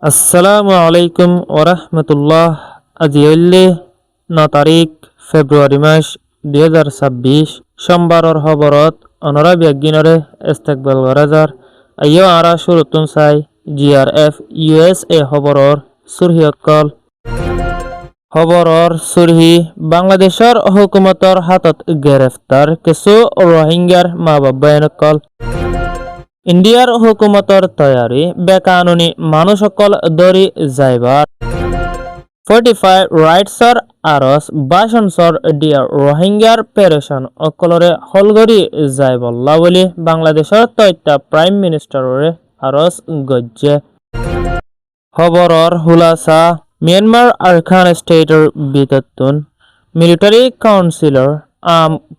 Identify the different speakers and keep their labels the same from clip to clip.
Speaker 1: আসসালামু আলাইকুম ওরহমতুল্লাহ। আজি হইলে 9 তারিখ ফেব্রুয়ারি মাস 2026 সোমবারর খবরত অনরা বিজ্ঞানরে ইস্তেকবাল গরাজার আইয় আরা শুরুতুন চাই জিআরএফ ইউএসএ খবরর সুরহিয়কল খবরর সুরহি বাংলাদেশৰ হুকুমতৰ হাতত গ্ৰেফতাৰ কিছু রোহিঙ্গার মা বাবায়নকল ইন্ডিয়ার হুকুমতর তৈয়ারি বেকানুনি মানুষসকল দরি যাইবার 45 রাইটসর আরস বাসনসর ডিয়ার রোহিঙ্গার পেরেশন অকলরে হলগরি যাই বল্লা বলি বাংলাদেশের তথ্য প্রাইম মিনিস্টাররে আরস গজ্জে খবরর হুলাসা মিয়ানমার আরখান স্টেটের বিতত্তুন মিলিটারি কাউন্সিলর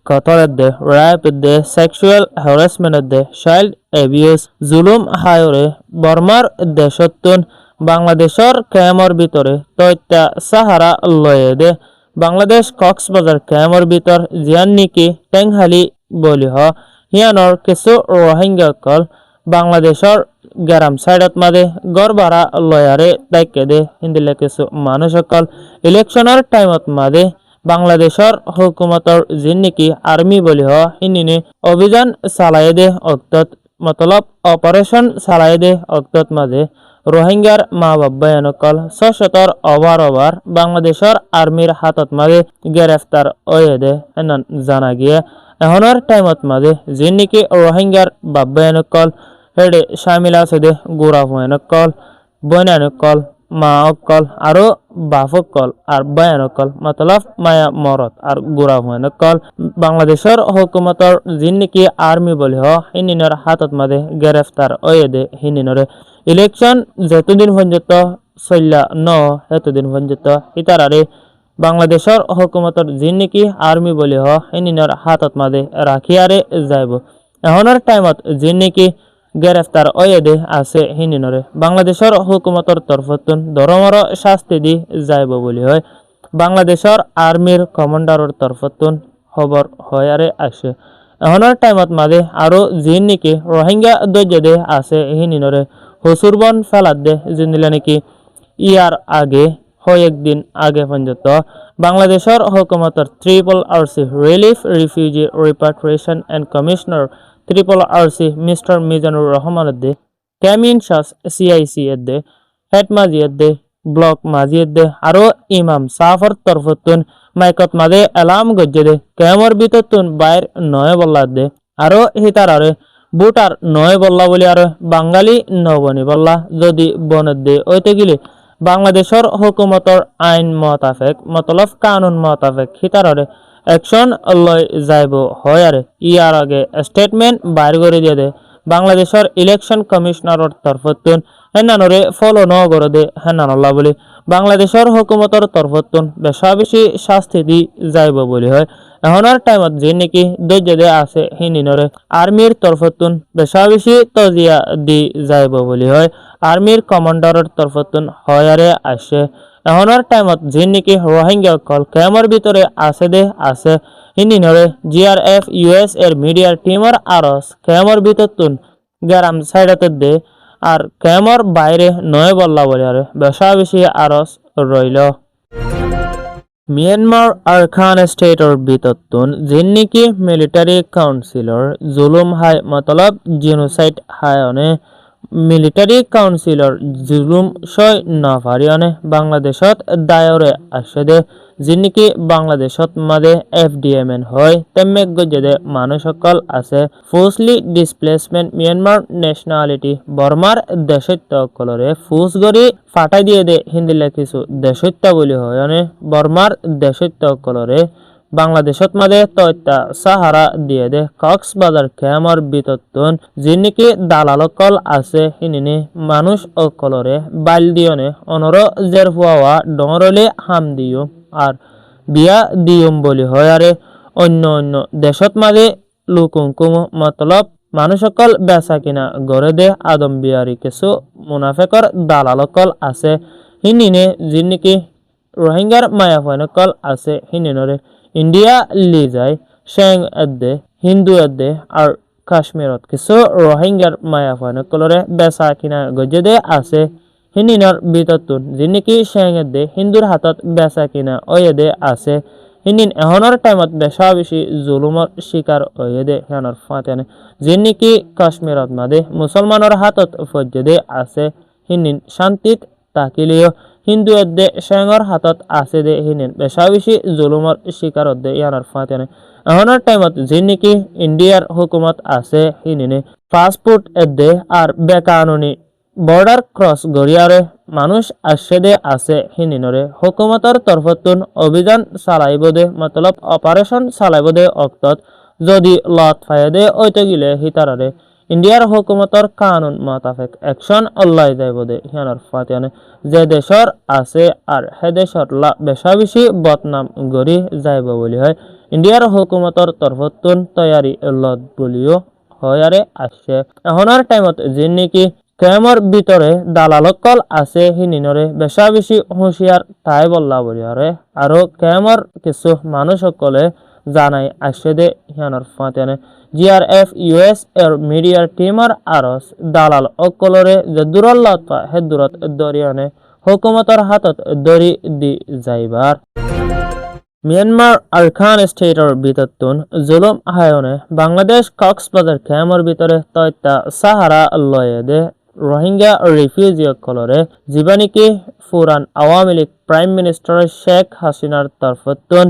Speaker 1: কতরদ্দে র্যাপদে সেক্সুয়াল হ্যারাসমেন্টদে চাইল্ড অ্যাবিউজ জুলুম হায়রে বর্মার দেশত্তুন বাংলাদেশর ক্যামর ভিতরে তৈত্যা সাহারা লয়ে দে বাংলাদেশ কক্সবাজার ক্যামর ভিতর জিয়ান নিকি টেংহালি বলি হ হিয়ানর কিছু রোহিঙ্গা কল বাংলাদেশর গ্রাম সাইডত মাদে গড় লয়ারে দায়িত্ব দে হিন্দিলে কিছু মানুষ সকল ইলেকশনের টাইমত মাদে বাংলাদেশর হুকুমতর জিন্নিকি আর্মি বলি হ ইনিনে অভিযান চালাই দে অক্তত মতলব অপারেশন চালাই দে অক্তত মাঝে রোহিঙ্গার মা বাবায়নকল সশতর ওভার বাংলাদেশর আর্মির হাতত মাঝে গ্রেফতার হয়ে দে এনন জানা গিয়ে এখনের টাইমত মাঝে জিন্নিকি রোহিঙ্গার বাবায়নকল হেডে শামিল আছে দে গোড়া ভয়ানকল বৈনানকল মা অকল আরো বাফকল আর বয়ানকল মতলব মায়া মরত আর গোড়া ভয়ানকল বাংলাদেশের হুকুমতর জিন্নিকি আর্মি বলি হ হিনিনর হাতত মাদে গ্রেফতার হয়ে দে হিনিনরে ইলেকশন যেতদিন পর্যন্ত চল্লা ন সেতদিন পর্যন্ত ইতারারে বাংলাদেশের হুকুমতর জিন্নিকি আর্মি বলি হ হিনিনর হাতত মাদে রাখিয়ারে যাইব এখনের টাইমত জিন্নিকি গ্রেফতার ওয়েদে আছে হিনিনরে বাংলাদেশের হুকুমতর তরফতুন ধরমর শাস্তি দি যাইব বলি হয় বাংলাদেশের আর্মির কমান্ডারের তরফতুন খবর হয়ারে আসে এখনের টাইমত মাঝে আরো জিন নিকি রোহিঙ্গা দৈর্য দে আছে হিনিনরে হসুরবন ফেলাত দে জিনিলে নাকি ইয়ার আগে একদিন আগে পর্যন্ত বাংলাদেশের হুকুমতর triple RC relief refugee repatriation and commissioner triple RC mister Mizanur Rahman দে ক্যামিন শাস সিআইসি দে হেড মাজি দে ব্লক মাজি দে আরো ইমাম সাফর তরফতুন মাইকত মাদে এলাম গজ্জে দে ক্যামর বিততুন বাইর নয় বল্লা দে আরো হিতারারে বুটার নয় বল্লা বলি আর বাঙালি নবনি বল্লা যদি বনত দে ওইতে গিলে বাংলাদেশের হুকুমতর আইন মোতাবেক মতলব কানুন মোতাবেক হিতারারে অ্যাকশন লয় যাইব হয় আরে ইয়ার আগে স্টেটমেন্ট বাইর করে দিয়ে দে বাংলাদেশের ইলেকশন কমিশনারের তরফতুন হেনানরে ফলো ন করে দে হেনানল্লা বলি বাংলাদেশের হুকুমতর তরফতুন বেশি শাস্তি দি যাইব বলি হয় এখনের টাইমত যে নাকি ধৈর্য দে আছে হিনিনরে আর্মির তরফতুন বেশি তজিয়া দি যাইব বলি হয় আর্মির কমান্ডারের তরফতুন হয় আরে আসে এখনের টাইমত যে নাকি রোহিঙ্গা কল ক্যামর ভিতরে আছে দে আছে হিনিনরে জিআরএফ ইউএস এর মিডিয়ার টিমর আরস ক্যামর ভিতরতুন গ্রাম সাইডতে দে আর ক্যামর বাইরে নয় বল্লা বলে আরে বেশি আরস রইল মিয়ানমার আরখান স্টেটের বিতত্তুন জিন্নিকি মিলিটারি কাউন্সিলর জুলুম হাই মতলব জিনোসাইড হায়নে মিলিটারি কাউন্সিলর জুলুম সয় নাফারিয়নে বাংলাদেশত দায়রে আসে দে জিনিকি বাংলাদেশত মাদে এফডিএমএন হয় তেমে গজেদে মানুষ সকল আছে ফোর্সলি ডিসপ্লেসমেন্ট মিয়ানমার ন্যাশনালিটি বর্মার দেশত্য কলরে ফুস গরি ফাটাই দিয়ে দে হিন্দিলে কিছু দেশত্য বলি হয় বর্মার দেশত্য কলরে বাংলাদেশত মাদে তৈত্যা সাহারা দিয়ে দে কক্সবাজার ক্যামর বিতত্তুন জিনিকি দালালকল আছে হিনিনি মানুষ ও কলরে বাইল দিয়নে অনর জের ফুয়া ডরলে হাম দিও আর বিয়া দিয়ম বলি হয় আরে অন্য অন্য দেশত মাদে লুকুমকুম মতলব মানুষ সকল বেচা কিনা গড়ে দে আদম বিয়ারি কিছু মুনাফেকর দালালকল আছে হিনিনে জিনিকি রোহিঙ্গার মায়াফানকল আছে হিনিনরে ইন্ডিয়া লি যায় শ্যাং এদে হিন্দু এদে আর কাশ্মীরত কিছু রোহিঙ্গার মায়াফানকলরে বেচা কিনা গজে দে আছে হিনিনর বিতত্তুন যিনিকি সেঙেদে হিন্দুর হাতত বেচা কিনা ওয়েদে আছে হিনিন এহনর টাইমত বেশা বেশি জুলুমর শিকার ওয়েদে হেনর ফাতেনে যিনিকি কাশ্মীরত মাদে মুসলমানের হাতত ফজ্জেদে আছে হিনিন শান্তিত তাকিলেও হিন্দু অধ্যে সেঙর হাতত আছে দে হিনিন বেশা বেশি জুলুমর শিকার অধ্যে ইয়ানর ফাতেনে এহনর টাইমত যিনিকি ইন্ডিয়ার হুকুমত আছে হিনিনে পাসপোর্ট এদ্দে আর বেকানুনি বর্ডার ক্রস গড়িয়ারে মানুষ আশেদে আছে হিনিনরে হুকুমতর তরফতুন অভিযান চালাইবদে মতলব অপারেশন চালাইবদে অক্তত যদি লত ফায়দে ওইতে গিলে হিতারারে ইন্ডিয়ার হুকুমতর কানুন মোতাবেক অ্যাকশন অল্লাই যাইবদে হিয়ানর ফাতিয়ানে যে দেশর আছে আর হে দেশর বেশা বেশি বদনাম গড়ি যাইব বলি হয় ইন্ডিয়ার হুকুমতর তরফতুন তৈয়ারি লত বলিও হয়ারে আসছে এখনের টাইমত যে নাকি কেমর ভিতরে দালালকল আছে হিনিনরে বেশা বেশি হুঁশিয়ার তাই বললা বলিয়ারে আরো কেমর কিছু মানুষ সকলে জানাই আসছে দে হিয়ানর ফাতেনে জিআরএফ ইউএস এর মিডিয়ার টিমার আরস দালাল অকলরে যে দূরল্লাত হে দূরত দরিয়ানে হুকুমতর হাতত দরি দি যাইবার মিয়ানমার আরখান স্টেটর বিতত্তুন জুলুম হায়নে বাংলাদেশ কক্সবাজার ক্যামর ভিতরে তয়তা সাহারা লয়েদে রোহিঙ্গা রিফিউজি কলরে জীবানিকি ফুরান আওয়ামী লীগ প্রাইম মিনিস্টার শেখ হাসিনার তরফতুন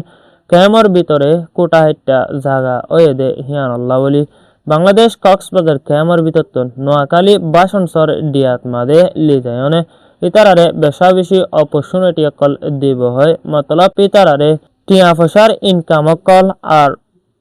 Speaker 1: ক্যামর ভিতরে কোটাহিটা জাগা ওয়েদে হিয়ান আল্লাহ বলি বাংলাদেশ কক্সবাজার ক্যামর ভিতরতুন নোয়াখালী বাসনসর ডিয়াত মাদে লিজায়নে ইতারারে বেশা বেশি অপরচুনিটি কল দিব হয় মতলব ইতারারে টিয়া ফসার ইনকাম কল আর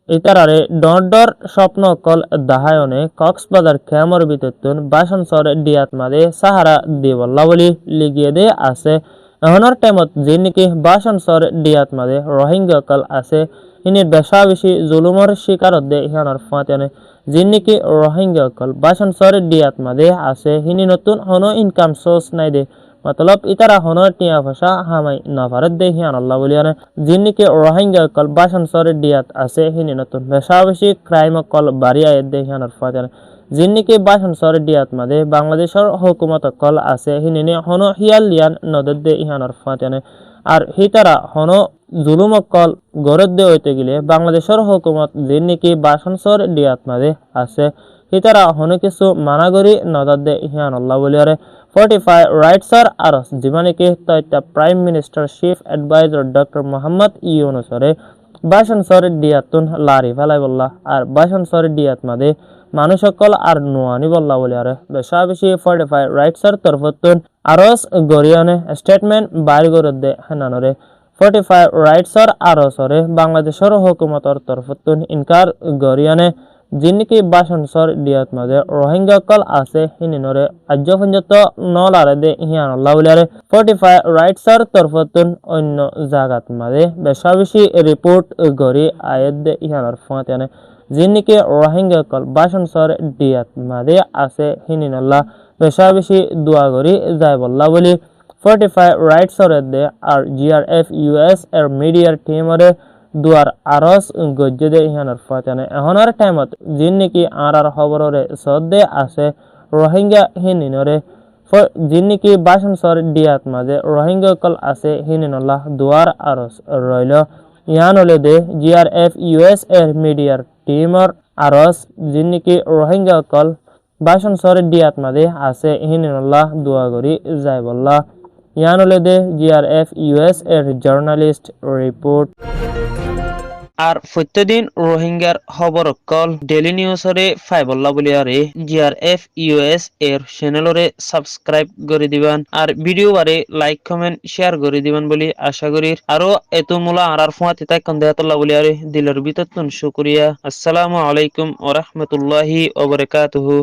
Speaker 1: ইতারারে ডর স্বপ্ন কল দাহায়নে কক্সবাজার ক্যামর ভিতরতুন বাসনসর ডিয়াত মাদে সাহারা দিবল্লা বলি লিগিয়ে দে আছে এহনর টাইমত যে নাকি বাসনসর ডিয়াত মাদে রোহিঙ্গা কল আছে ইনির বেশা বেশি জুলুমর শিকার দে হিয়ানর ফাতেনে যে নাকি রোহিঙ্গা কল বাসনসর ডিয়াত মাদে আছে হিনি নতুন হনো ইনকাম সোর্স নাই দে মতলব ইতারা হনর টিয়া ভাষা হামাই নাভারত দে হিয়ান আল্লাহ বলিয়ানে যিনিকে রোহিঙ্গা কল বাসনসর ডিয়াত আছে হিনি নতুন বেশা বেশি ক্রাইম কল বাড়ি আয়ের দে হিয়ানর ফাতেনে যিনিকে বাসনসর ডিয়াত মাদে বাংলাদেশের হুকুমত কল আছে হিনিনে হনো হিয়াল লিয়ান নদর দে ইহানর ফাতেনে আর হিতারা হনো জুলুম কল গরদ দে হইতে গেলে বাংলাদেশের হুকুমত যিনিকে বাসনসর ডিয়াত মাদে আছে হিতারা হনো কিছু মানাগরি নদর দে হিয়ান আল্লাহ বলিয়ারে 45 রাইটসর আরস জীবনীকে তয়তা prime minister chief adviser doctor Mohammad ইউনুসরে বাসনসর ডিয়াতুন লারি ফেলাই বললা আর বাসনসর ডিয়াত মাদে মানুষ সকল আর নোয়ানি বললা বলিয়ারে বেশা বেশি 45 রাইটসর তরফতুন আরস গরিয়ানে স্টেটমেন্ট বাইর গরদে হানানরে 45 রাইটসর আরসরে বাংলাদেশের হুকুমতর তরফতুন ইনকার গরিয়ানে যিনিকি বাসনসর ডিয়াত মাঝে রোহিঙ্গা কল আছে হিনিনরে আজ্য পর্যন্ত নলারে দে হিয়ান আল্লাহ বলিয়ারে 45 রাইটসর তরফতুন অন্য জাগাত মাঝে বেশা বেশি রিপোর্ট গরি আয়াত দে হিয়ানর ফাতেনে যিনিকি রোহিঙ্গা কল বাসনসর ডিয়াত মাঝে আছে হিনিনাল্লাহ বেশা বেশি দোয়া গরি যায় বল্লা বলি 45 রাইটসর দে আর জিআরএফ ইউএস এর মিডিয়ার টিমরে দুয়ার আরস গজ্জে দে ইহানর ফাতেনে এহনার টাইমত যিন নাকি আর খবররে সদে আছে রোহিঙ্গা হিনিনরে যিন নাকি বাসনসর ডিয়াত মাঝে রোহিঙ্গা কল আছে হিনিনল্লাহ দুয়ার আরস রইল ইয়ানলে দে জিআরএফ ইউএস এর মিডিয়ার টিমর আরস যিন নাকি রোহিঙ্গা কল বাসনসর ডিয়াত মাঝে আছে হিনিনল্লাহ দোয়া করি যায় বল্লা ইয়ানলে দে জিআরএফ ইউএস এর জার্নালিস্ট রিপোর্ট আর প্রত্যেকদিন রোহিঙ্গার খবর কল ডেইলি নিউজরে ফাইবল্লা বলিয়ারে জিআরএফ ইউএস এর চ্যানেলরে সাবস্ক্রাইব করে দিবেন আর ভিডিও বারে লাইক কমেন্ট শেয়ার করে দিবেন বলি আশা করি আরো এত মুলা আর ফুয়াতে তাই কন্দায়াতুল্লাহ বলিয়ারে দিলের ভিতর শুকরিয়া আসসালামু আলাইকুম ওয়া রাহমাতুল্লাহি ওয়া বারাকাতুহু।